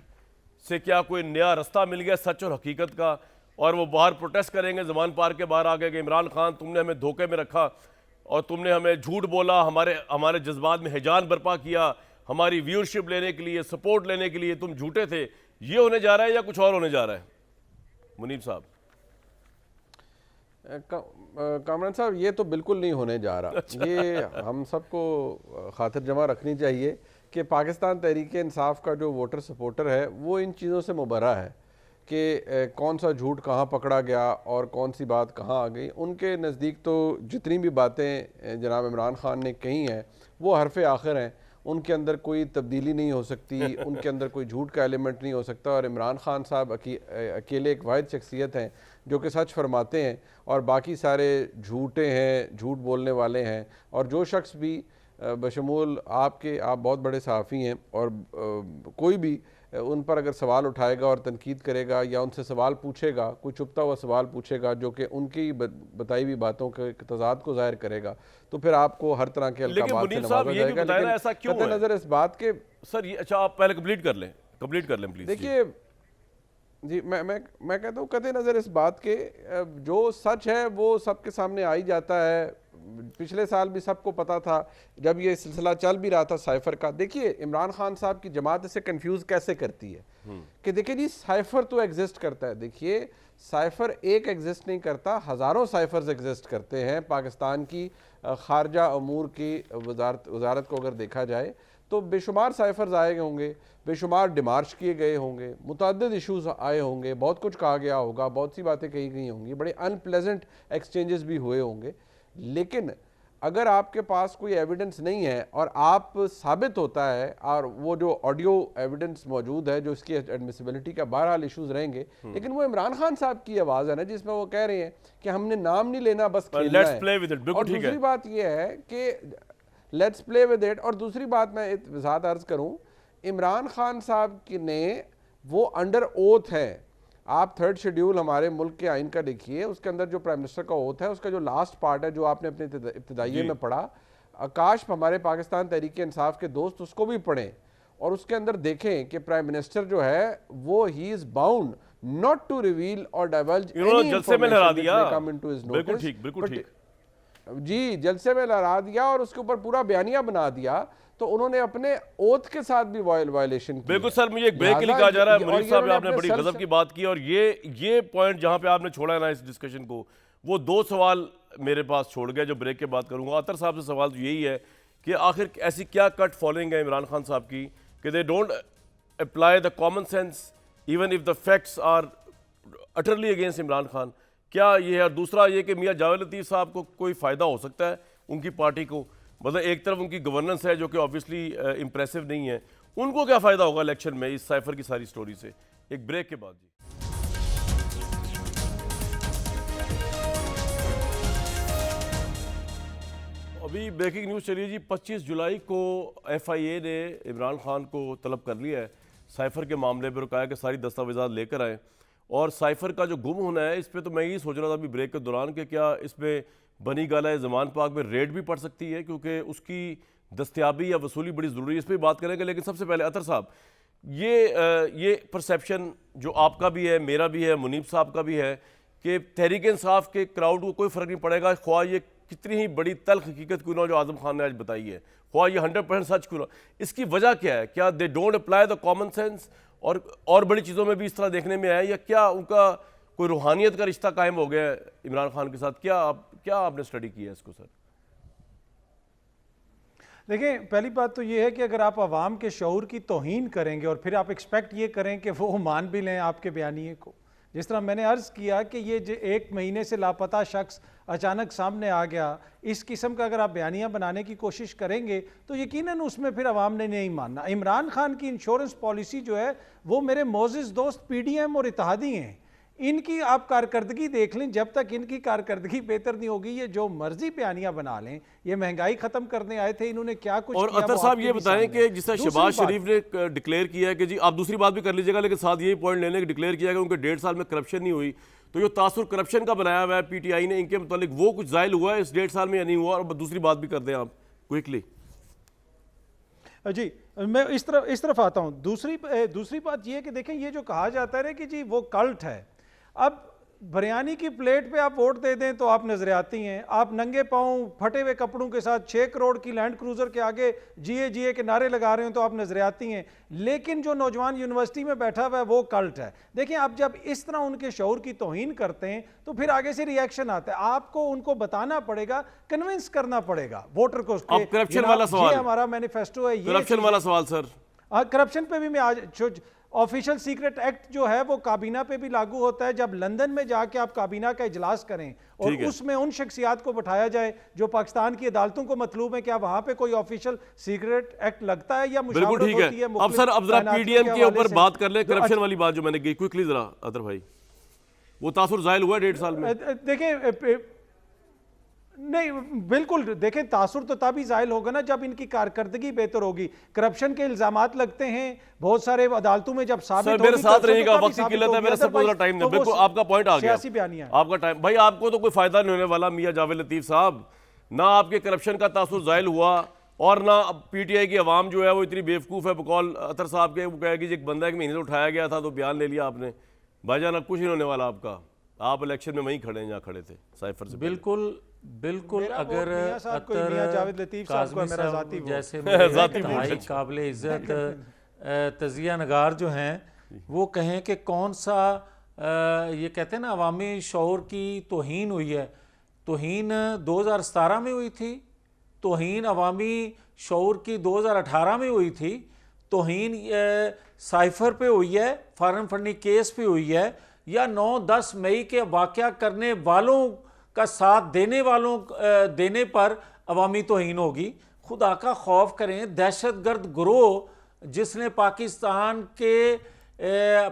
से क्या कोई नया रास्ता मिल गया सच और हकीकत का, और वो बाहर प्रोटेस्ट करेंगे जमान पार्क के बाहर आके कि इमरान खान तुमने हमें धोखे में रखा और तुमने हमें झूठ बोला, हमारे जज्बात में हिजान बर्पा किया, हमारी व्यूअरशिप लेने के लिए, सपोर्ट लेने के लिए तुम झूठे थे। ये होने जा रहा है या कुछ और होने जा रहा है मुनीब साहब?
कामरान साहब, ये तो बिल्कुल नहीं होने जा रहा।
अच्छा।
ये हम सबको खातिर जमा रखनी चाहिए कि पाकिस्तान तहरीक इंसाफ का जो वोटर सपोर्टर है वो इन चीज़ों से मुबर्रा है कि कौन सा झूठ कहाँ पकड़ा गया और कौन सी बात कहाँ आ गई। उनके नज़दीक तो जितनी भी बातें जनाब इमरान खान ने कही हैं वो हरफ़ आखिर हैं, उनके अंदर कोई तब्दीली नहीं हो सकती, उनके अंदर कोई झूठ का एलिमेंट नहीं हो सकता। और इमरान खान साहब अकेले एक वाहिद शख्सियत हैं जो कि सच फरमाते हैं और बाकी सारे झूठे हैं, झूठ बोलने वाले हैं। और जो शख्स भी बशमूल आप बहुत बड़े सहाफ़ी हैं और कोई भी उन पर अगर सवाल उठाएगा और तनकीद करेगा या उनसे सवाल पूछेगा, कोई छुपता हुआ सवाल पूछेगा जो कि उनकी बताई हुई बातों के तजाद को जाहिर करेगा, तो फिर आपको हर तरह के अलकाबात से नवाजा जाएगा। लेकिन
ऐसा क्यों
कतई नज़र इस बात के
सर ये, अच्छा आप पहले कंप्लीट कर लें प्लीज।
देखिए जी, मैं कहता हूँ कतई नज़र इस बात के जो सच है वो सबके सामने आ ही जाता है। पिछले साल भी सबको पता था जब ये सिलसिला चल भी रहा था साइफर का। देखिए इमरान खान साहब की जमात इसे कंफ्यूज कैसे करती है कि देखिए जी साइफर तो एग्जिस्ट करता है। देखिए साइफर एक एग्जिस्ट नहीं करता, हज़ारों साइफर्स एग्जिस्ट करते हैं। पाकिस्तान की खारजा अमूर की वजारत को अगर देखा जाए तो बेशुमार साइफर्स आए होंगे, बेशुमार डिमार्च किए गए होंगे, मुतअद्दिद इशूज़ आए होंगे, बहुत कुछ कहा गया होगा, बहुत सी बातें कही गई होंगी, बड़े अनप्लेजेंट एक्सचेंजेस भी हुए होंगे। लेकिन अगर आपके पास कोई एविडेंस नहीं है और आप साबित होता है और वो जो ऑडियो एविडेंस मौजूद है जो इसकी एडमिसिबिलिटी का बहरहाल इशूज़ रहेंगे, लेकिन वो इमरान खान साहब की आवाज़ है ना जिसमें वो कह रहे हैं कि हमने नाम नहीं लेना, बस खेलना है। और दूसरी बात ये है कि लेट्स प्ले विद इट। और दूसरी बात मैं वजाहत अर्ज करूं, इमरान खान साहब ने वो अंडर ओथ है। आप 3rd शेड्यूल हमारे मुल्क के आइन का देखिए, उसके अंदर जो प्राइम मिनिस्टर का ओथ है उसका जो लास्ट पार्ट है जो आपने अपने इब्तिदाइये में पढ़ा, काश हमारे पाकिस्तान तहरीक इंसाफ के दोस्त उसको भी पढ़ें। और उसके अंदर देखें कि प्राइम मिनिस्टर जो है वो ही is bound not to reveal और डाइवर्ज
इन्होंने जलसे में लहरा दिया। बिल्कुल ठीक, बिल्कुल ठीक
जी, जलसे में लहरा दिया और उसके ऊपर पूरा बयानिया बना दिया, तो उन्होंने अपने ओथ के साथ भी वायलेशन की।
बिल्कुल सर, मुझे एक ब्रेक के लिए कहा जा रहा है। मुनीफ साहब, आपने बड़ी गजब की बात की, और ये पॉइंट जहां पे आपने छोड़ा है ना इस डिस्कशन को, वो 2 सवाल मेरे पास छोड़ गया जो ब्रेक के बाद करूंगा। अतर साहब से सवाल तो यही है कि आखिर ऐसी क्या कट फॉलोइंग है इमरान खान साहब की कि they don't apply the common sense even if the facts are utterly against Imran Khan. क्या ये है? और दूसरा ये कि मियां जावेद लतीफ़ साहब को कोई फ़ायदा हो सकता है उनकी पार्टी को? मतलब एक तरफ उनकी गवर्नेंस है जो कि ऑब्वियसली इंप्रेसिव नहीं है, उनको क्या फ़ायदा होगा इलेक्शन में इस साइफर की सारी स्टोरी से? एक ब्रेक के बाद जी। अभी ब्रेकिंग न्यूज़ चलिए जी। 25 जुलाई को FIA ने इमरान खान को तलब कर लिया है साइफर के मामले पर, कहा कि सारी दस्तावेज़ात लेकर आए। और साइफर का जो गुम होना है, इस पे तो मैं यही सोच रहा था अभी ब्रेक के दौरान कि क्या इसमें बनी गाला ज़मान पाक में रेड भी पड़ सकती है, क्योंकि उसकी दस्तियाबी या वसूली बड़ी ज़रूरी है। इस पर बात करेंगे, लेकिन सबसे पहले अतर साहब, ये परसेप्शन जो आपका भी है, मेरा भी है, मुनीब साहब का भी है कि तहरीक इंसाफ के क्राउड को कोई फ़र्क नहीं पड़ेगा, ख्वाह ये कितनी ही बड़ी तल्ख हकीकत क्यों ना जो आज़म खान ने आज बताई है, ख्वाह ये 100% सच क्यों ना। इसकी वजह क्या है? क्या दे don't apply the common sense और बड़ी चीज़ों में भी इस तरह देखने में आया, या क्या उनका कोई रूहानियत का रिश्ता कायम हो गया है इमरान खान के साथ? क्या आपने स्टडी किया है इसको सर?
देखिए, पहली बात तो ये है कि अगर आप आवाम के शऊर की तौहीन करेंगे और फिर आप एक्सपेक्ट ये करें कि वो मान भी लें आपके बयानिए को, जिस तरह मैंने अर्ज़ किया कि ये जो 1 महीने से लापता शख्स अचानक सामने आ गया, इस किस्म का अगर आप बयानिया बनाने की कोशिश करेंगे तो यकीनन उसमें फिर अवाम ने नहीं मानना। इमरान खान की इंश्योरेंस पॉलिसी जो है वो मेरे मोअज़्ज़िज़ दोस्त PDM और इत्तेहादी हैं, इनकी आप कारकर्दगी देख लें। जब तक इनकी कारकर्दगी बेहतर नहीं होगी, ये जो मर्जी बयानियां बना लें। ये महंगाई खत्म करने आए थे, इन्होंने क्या कुछ
और
किया,
अतर साहब ये बताएं कि जिससे शहबाज शरीफ ने डिक्लेयर किया है कि जी, आप दूसरी बात भी कर लीजिएगा, लेकिन साथ यही पॉइंट लेने के डिक्लेयर किया कि उनके 1.5 साल में करप्शन नहीं हुई, तो जो तासुर करप्शन का बनाया हुआ है PTI ने, इनके मुतालिक वो कुछ जायल हुआ है इस 1.5 साल में या नहीं हुआ? और दूसरी बात भी कर दें आप क्विकली
जी। मैं इस तरफ आता हूँ। दूसरी बात यह है कि देखें, ये जो कहा जाता है कि जी वो कल्ट है, अब बिरयानी की प्लेट पे आप वोट दे दें तो आप नजरियाती हैं, आप नंगे पाँव फटे हुए कपड़ों के साथ 6 करोड़ की लैंड क्रूजर के आगे जिए के नारे लगा रहे हो तो आप नजरियाती हैं। लेकिन जो नौजवान यूनिवर्सिटी में बैठा हुआ है वो कल्ट है। देखिए, आप जब इस तरह उनके शऊर की तौहीन करते हैं तो फिर आगे से रिएक्शन आता है। आपको उनको बताना पड़ेगा, कन्विंस करना पड़ेगा वोटर को।
अब करप्शन वाला सवाल,
हमारा मैनिफेस्टो है,
करप्शन वाला सवाल सर।
करप्शन पे भी मैं आज ऑफिशियल सीक्रेट एक्ट जो है वो काबीना पे भी लागू होता है। जब लंदन में जाके आप काबीना का इजलास करें और उसमें उन शख्सियात को बैठाया जाए जो पाकिस्तान की अदालतों को मतलूब है, क्या वहां पे कोई ऑफिशियल सीक्रेट एक्ट लगता है या मुशावरत होती है?
अब सर, अब जरा PDM के ऊपर बात कर ले, करप्शन वाली बात जो मैंने की क्विकली जरा अतर भाई, वो तासुर जायल हुआ 1.5 साल में?
देखिए, नहीं बिल्कुल, देखें तासुर तो तभी जाहिल होगा ना जब इनकी कारकर्दगी बेहतर होगी। करप्शन के इल्जामात लगते हैं बहुत सारे अदालतों में, जब साबित होगी।
मेरे साथ रहिएगा, वक्त की किल्लत है, मेरे साथ पूरा टाइम नहीं। बिल्कुल आपका पॉइंट आ गया, आपका टाइम भाई। आपको तो कोई फायदा नहीं होने वाला मियां जावेद लतीफ साहब, ना आपके करप्शन का तासुर जाहिल हुआ और ना PTI की आवाम जो है वो इतनी बेवकूफ़ है बकौल अतर साहब के, वो कहेगी जी एक बंदा 1 महीने से उठाया गया था तो बयान ले लिया आपने। भाईजान, अब कुछ नहीं होने वाला आपका, आप इलेक्शन में वहीं खड़े हैं जहाँ खड़े थे साइफर से।
बिल्कुल अगर
जावेद लतीफ साहब को मेरा जाती
जैसे भाई काबिल इज्जत तजिया नगार जो हैं वो कहें कि कौन सा ये कहते हैं ना अवामी शऊर की तौहीन हुई है। तौहीन 2017 में हुई थी, तौहीन अवामी शऊर की 2018 में हुई थी, तौहीन साइफर पे हुई है, फॉरेन फंडिंग केस पे हुई है, या 9-10 मई के वाक़या करने वालों का साथ देने पर अवामी तौहीन होगी। खुदा का खौफ करें, दहशतगर्द गिरोह जिसने पाकिस्तान के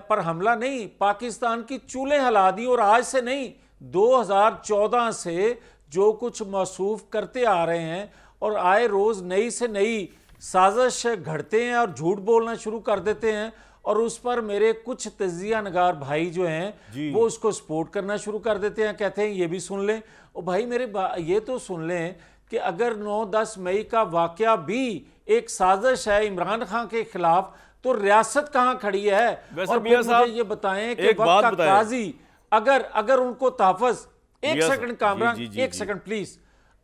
पर हमला नहीं, पाकिस्तान की चूल्हे हिला दी, और आज से नहीं 2014 से जो कुछ मौसूफ करते आ रहे हैं और आए रोज़ नई से नई साजिश घड़ते हैं और झूठ बोलना शुरू कर देते हैं, और उस पर मेरे कुछ तजिया नगार भाई जो हैं वो उसको सपोर्ट करना शुरू कर देते हैं, कहते हैं ये भी सुन लें। और भाई मेरे ये तो सुन लें कि अगर 9-10 मई का वाकया भी एक साजिश है इमरान खान के खिलाफ, तो रियासत कहां खड़ी है?
वैसे
और
मियां
फिर
साहब,
मुझे ये बताएं कि
एक
वक्त
बात
का
बताएं।
काजी अगर उनको तहफ़्फ़ुज़, एक
मियां
सेकंड
साहब,
कामरान,
जी, जी,
एक
जी।
सेकंड प्लीज,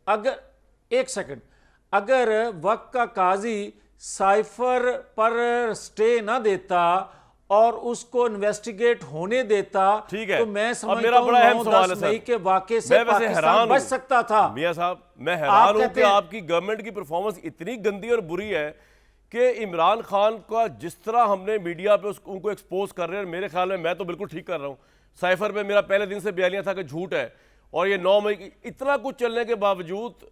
अगर एक सेकंड, अगर वक्त का काजी साइफर पर स्टे ना देता और उसको इन्वेस्टिगेट होने देता,
ठीक है।
तो मैं
अब
समझता
मेरा
हूं
बड़ा अहम सवाल
9-10
है सर।
मई के वाकये से
मैं वैसे
पाकिस्तान
हैरान
बच
हूं।
सकता था।
मियां साहब, मैं
आप
हैरान हूं
कहते
कि
हैं-
आपकी गवर्नमेंट की परफॉर्मेंस इतनी गंदी और बुरी है कि इमरान खान का जिस तरह हमने मीडिया पे उनको एक्सपोज कर रहे हैं, मेरे ख्याल में मैं तो बिल्कुल ठीक कर रहा हूं। साइफर पे मेरा पहले दिन से बयानिया था कि झूठ है, और ये 9 मई इतना कुछ चलने के बावजूद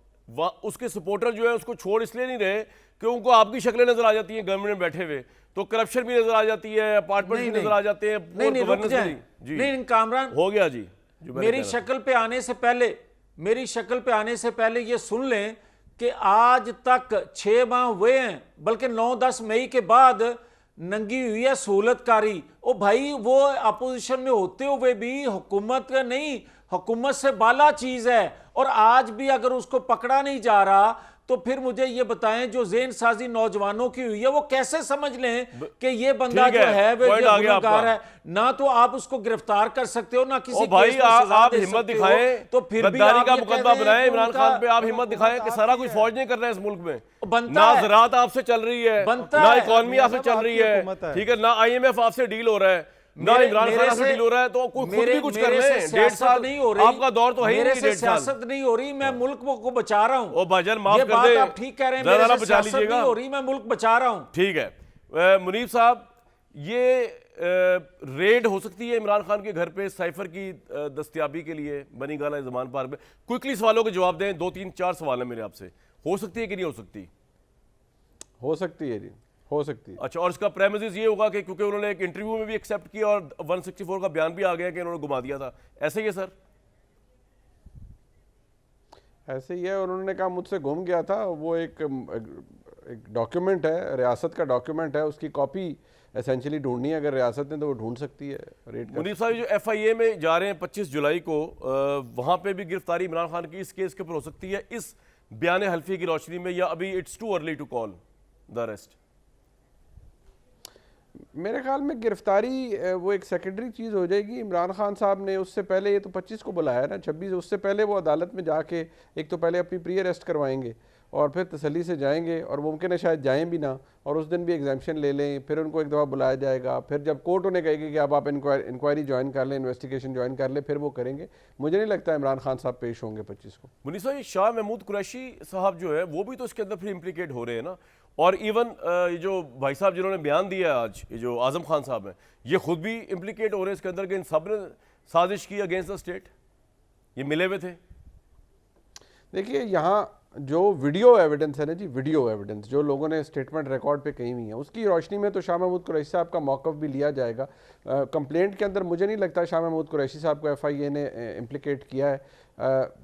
उसके सपोर्टर जो है उसको छोड़ इसलिए नहीं रहे कि उनको आपकी शक्लें नजर आ जाती हैं गवर्नमेंट में बैठे हुए, तो करप्शन भी नजर आ जाती है, अपार्टमेंट भी नजर आ जाते हैं,
नहीं, नहीं, रुक
गवर्नेंस
जाएं।
भी। जी,
नहीं, कामरान,
हो गया जी, जो मैंने
मेरी
कहना था।
शक्ल पे आने से पहले, मेरी शक्ल पे आने से पहले ये सुन लें कि आज तक 6 माह हुए हैं, बल्कि 9-10 मई के बाद नंगी हुई है सहूलतकारी। ओ भाई, वो अपोजिशन में होते हुए भी हुकूमत का नहीं, हुकूमत से बाला चीज है, और आज भी अगर उसको पकड़ा नहीं जा रहा, तो फिर मुझे ये बताएं जो जेन साजी नौजवानों की हुई है वो कैसे समझ लें कि ये बंदा
ठीक
जो
है,
है वो
पॉइंट आ गया
गुनहगार
आपका।
है। ना तो आप उसको गिरफ्तार कर सकते हो, ना किसी
ओ भाई,
केस में सजा
आप
दे
हिम्मत
सकते हो।
दिखाएं,
तो फिर भी
गद्दारी
आप
का
ये
मुकदमा
कहते हैं
बनाएं
कि
इमरान
उनका-
खान पे। आप हिम्मत दिखाएं कि सारा कुछ फौज नहीं कर रहा है इस मुल्क में,
बनता
ना
है।
ज़राअत आपसे चल रही है,
बनता
ना
है।
इकॉनमी आपसे
मियां साहब,
चल रही
आपकी
है,
हुकूमत है।
ठीक है, ना IMF आपसे डील हो रहा है, ना
मेरे-
इमरान
मेरे
खान आपसे
से-
डील हो रहा है, तो खुद भी
मेरे-
कुछ कर
मेरे
रहे
से
हैं। 1.5
सियासत
साल
नहीं हो रही,
आपका दौर तो है ही
मेरे
नहीं।
से
1.5 साल
सियासत नहीं हो रही, मैं मुल्क को बचा रहा हूं।
ओ भाईजान, माफ
ये
कर
बात
दे,
आप ठीक कह रहे हैं,
जरा
मेरे से
बचा
सियासत
लीजिएगा।
नहीं हो रही, मैं मुल्क बचा रहा हूं।
ठीक है। मुनीब साहब, ये रेड हो सकती है इमरान खान के घर पे साइफर की दस्तयाबी के लिए बनी गाला जमान पार्क में? क्विकली सवालों के जवाब दें, 2-3-4 सवाल है मेरे आपसे। हो सकती है कि नहीं हो सकती?
हो सकती है जी, हो सकती है।
अच्छा, और इसका प्रेमिस ये होगा कि क्योंकि उन्होंने एक इंटरव्यू में भी एक्सेप्ट किया और 164 का बयान भी आ गया कि उन्होंने घुमा दिया था, ऐसे ही है सर?
ऐसे ही है, उन्होंने कहा मुझसे गुम गया था। वो एक डॉक्यूमेंट है, रियासत का डॉक्यूमेंट है, उसकी कॉपी एसेंशियली ढूंढनी है अगर रियासत ने, तो वो ढूंढ सकती है। रेड कर
मुनीब साहब, जो FIA में जा रहे हैं 25 जुलाई को, वहां पे भी गिरफ्तारी इमरान खान की इस केस के ऊपर हो सकती है इस बयान हल्फी की रोशनी में, या अभी it's too early to call the arrest?
मेरे ख्याल में गिरफ्तारी वो एक सेकेंडरी चीज़ हो जाएगी। इमरान खान साहब ने उससे पहले, ये तो 25 को बुलाया ना, 26, उससे पहले वो अदालत में जाके एक तो पहले अपनी प्री अरेस्ट करवाएंगे और फिर तसल्ली से जाएंगे, और मुमकिन है शायद जाएं भी ना, और उस दिन भी एग्जामिशन ले लें, फिर उनको एक दफ़ा बुलाया जाएगा, फिर जब कोर्ट उन्हें कहेगी कि अब आप इंक्वायरी ज्वाइन कर लें, इन्वेस्टिगेशन ज्वाइन कर लें, फिर वो करेंगे। मुझे नहीं लगता इमरान खान साहब पेश होंगे 25 को।
मुनीब साहब, ये शाह महमूद कुरैशी साहब जो है वो भी तो इसके अंदर फिर इम्प्लीकेट हो रहे हैं ना, और इवन ये जो भाई साहब जिन्होंने बयान दिया है आज, ये जो आजम खान साहब हैं, ये खुद भी इम्प्लीकेट हो रहे हैं इसके अंदर कि इन सब ने साजिश की अगेंस्ट द स्टेट, ये मिले हुए थे।
देखिए, यहाँ जो वीडियो एविडेंस है ना जी, वीडियो एविडेंस जो लोगों ने स्टेटमेंट रिकॉर्ड पे कही हुई है, उसकी रोशनी में तो शाह महमूद कुरैशी साहब का मौक़िफ़ भी लिया जाएगा। कंप्लेंट के अंदर मुझे नहीं लगता शाह महमूद कुरैशी साहब को FIA ने इम्प्लिकेट किया है।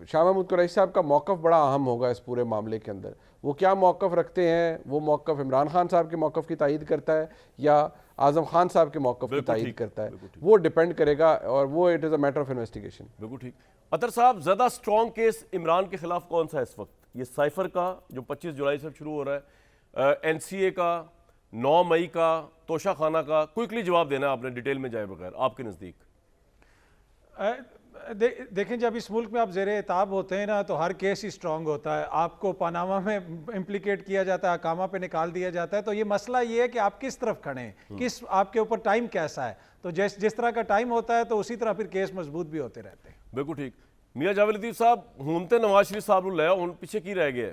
शाह महमूद कुरैशी साहब का मौक़िफ़ बड़ा अहम होगा इस पूरे मामले के अंदर। वो क्या मौक़िफ़ रखते हैं, वो मौक़िफ़ इमरान खान साहब के मौक़िफ़ की तायीद करता है या आज़म खान साहब के मौक़िफ़ की तायीद करता है, वो डिपेंड करेगा, और वो it is a matter of investigation.
बिल्कुल ठीक। अतर साहब, ज़्यादा स्ट्रॉन्ग केस इमरान के खिलाफ कौन सा है इस वक्त? ये साइफर का जो 25 जुलाई से शुरू हो रहा है, NCA का, 9 मई का, तोशा खाना का? क्विकली जवाब देना है आपने, डिटेल में जाए बगैर, आपके नज़दीक।
देखें, जब इस मुल्क में आप ज़ेरे एताब होते हैं ना, तो हर केस ही स्ट्रांग होता है। आपको पनामा में इम्प्लिकेट किया जाता है, अकामा पे निकाल दिया जाता है, तो ये मसला ये है कि आप किस तरफ खड़े हैं, किस आपके ऊपर टाइम कैसा है। तो जिस तरह का टाइम होता है, तो उसी तरह फिर केस मजबूत भी होते रहते हैं।
बिल्कुल ठीक। मियाँ जावेद लतीफ़ साहब, हूं तो नवाज शरीफ साहब ਨੂੰ ਲਿਆ, ਹੁਣ ਪਿੱਛੇ ਕੀ ਰਹਿ ਗਿਆ?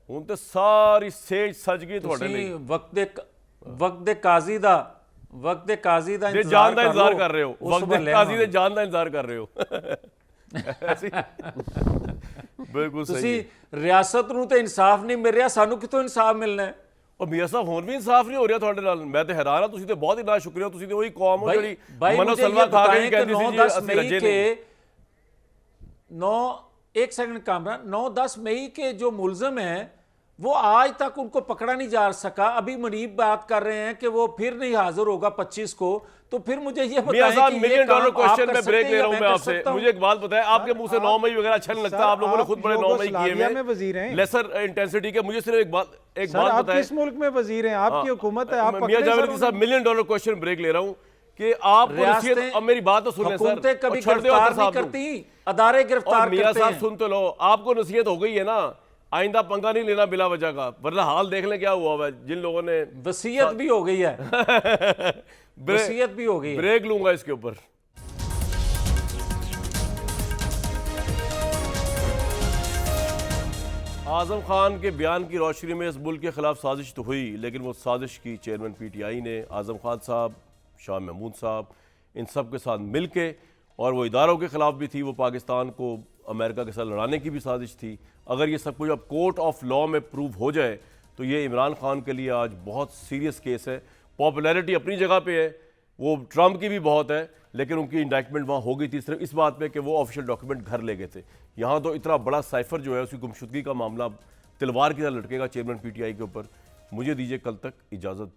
ਹੁਣ ਤੇ ਸਾਰੀ ਸੇਜ ਸਜ ਗਈ ਤੁਹਾਡੇ ਲਈ।
ਤੁਸੀਂ ਵਕਤ ਦੇ ਕਾਜ਼ੀ ਦਾ
ਜੇ ਜਾਨ ਦਾ ਇੰਤਜ਼ਾਰ ਕਰ ਰਹੇ ਹੋ, ਵਕਤ ਦੇ ਕਾਜ਼ੀ ਦੇ ਜਾਨ ਦਾ ਇੰਤਜ਼ਾਰ ਕਰ ਰਹੇ ਹੋ। ਬਿਲਕੁਲ ਸਹੀ।
ਤੁਸੀਂ ਰਿਆਸਤ ਨੂੰ ਤੇ ਇਨਸਾਫ ਨਹੀਂ ਮਿਲ ਰਿਹਾ, ਸਾਨੂੰ ਕਿੱਥੋਂ ਇਨਸਾਫ ਮਿਲਣਾ ਹੈ?
ਉਹ ਮੀਆਂ ਸਾਹਿਬ, ਹੁਣ ਵੀ ਇਨਸਾਫ ਨਹੀਂ ਹੋ ਰਿਹਾ ਤੁਹਾਡੇ ਨਾਲ। ਮੈਂ ਤੇ ਹੈਰਾਨ ਹਾਂ, ਤੁਸੀਂ ਤੇ ਬਹੁਤ ਹੀ ਨਾ ਸ਼ੁਕਰੀਆ, ਤੁਸੀਂ ਤੇ ਉਹੀ ਕੌਮ ਹੋ ਜਿਹੜੀ ਮਨੋ ਸਲਵਾ ਖਾ ਕੇ ਕਹਿੰਦੀ ਸੀ ਜੀ ਅਸੀਂ ਰੱਜੇ ਨਹੀਂ।
9 एक सेकंड कामरान, 9-10 मई के जो मुलजम हैं वो आज तक उनको पकड़ा नहीं जा सका। अभी मुनीब बात कर रहे हैं कि वो फिर नहीं हाजिर होगा 25 को, तो फिर मुझे ये
मियां साहब,
बताएं कि
$1 मिलियन क्वेश्चन में ब्रेक ले रहा हूं मैं
कर
आपसे।
सकता हूं?
मुझे एक बात बताएं, आपके मुंह से 9 मई वगैरह अच्छा नहीं लगता,
सर,
आप लोगों ने
आप
खुद बड़े 9 मई किए
यूगोस्लाविया में वजीर
हुए
हैं।
लेसर इंटेंसिटी के। मुझे सिर्फ एक बात
सर, आप
बताएं,
किस मुल्क में वजीर हैं? आपकी हुकूमत है, आप
मियां
पकड़े
जावेद
सर
साहब, $1 मिलियन क्वेश्चन ब्रेक ले रहा हूं कि आपको
रियासतें-
नसीहत, अब मेरी बात तो सुन लें सर,
हुकूमतें कभी
और छोड़ दो
गिरफ्तार
अतर
नहीं
साहब को।
करती, अदारे
और
गिरफ्तार
मियां
करते
साहब
हैं।
सुन तो लो, आपको नसीहत हो गई है ना, आइंदा पंगा नहीं लेना बिला वजह का, वरना हाल देख लें क्या हुआ हुआ है जिन लोगों ने
वसीयत भी हो गई है, वसीयत भी हो गई है।
ब्रेक लूंगा इसके ऊपर। आजम खान के बयान की रोशनी में इस मुल्क के खिलाफ साजिश तो हुई, लेकिन वो साजिश की चेयरमैन PTI ने आजम खान साहब, शाह महमूद साहब, इन सब के साथ मिल के, और वो इदारों के खिलाफ भी थी, वो पाकिस्तान को अमेरिका के साथ लड़ाने की भी साजिश थी। अगर ये सब कुछ अब कोर्ट ऑफ लॉ में प्रूव हो जाए तो ये इमरान खान के लिए आज बहुत सीरियस केस है। पॉपुलैरिटी अपनी जगह पे है, वो ट्रम्प की भी बहुत है, लेकिन उनकी इंडाइटमेंट वहाँ हो गई थी सिर्फ इस बात पे कि वो ऑफिशियल डॉक्यूमेंट घर ले गए थे। यहाँ तो इतना बड़ा साइफर जो है, उसकी गुमशुदगी का मामला तलवार की तरह लटकेगा चेयरमैन PTI के ऊपर। मुझे दीजिए कल तक इजाज़त।